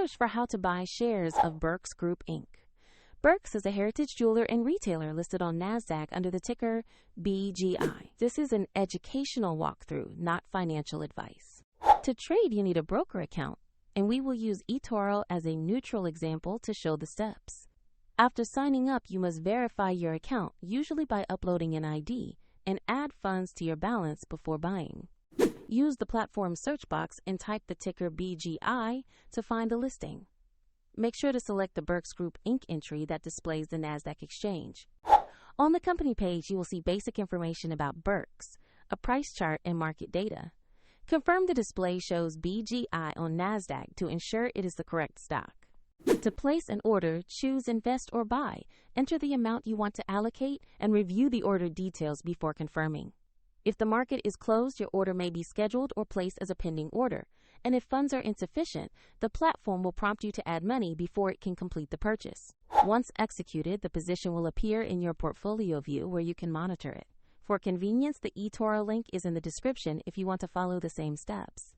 search for how to buy shares of Birks Group Inc. Birks is a heritage jeweler and retailer listed on NASDAQ under the ticker BGI. This is an educational walkthrough, not financial advice. To trade, you need a broker account, and we will use eToro as a neutral example to show the steps. After signing up, you must verify your account, usually by uploading an ID, and add funds to your balance before buying. Use the platform search box and type the ticker BGI to find the listing. Make sure to select the Birks Group Inc. entry that displays the NASDAQ exchange. On the company page, you will see basic information about Birks, a price chart, and market data. Confirm the display shows BGI on NASDAQ to ensure it is the correct stock. To place an order, choose Invest or Buy. Enter the amount you want to allocate and review the order details before confirming. If the market is closed, your order may be scheduled or placed as a pending order. And if funds are insufficient, the platform will prompt you to add money before it can complete the purchase. Once executed, the position will appear in your portfolio view where you can monitor it. For convenience, the eToro link is in the description if you want to follow the same steps.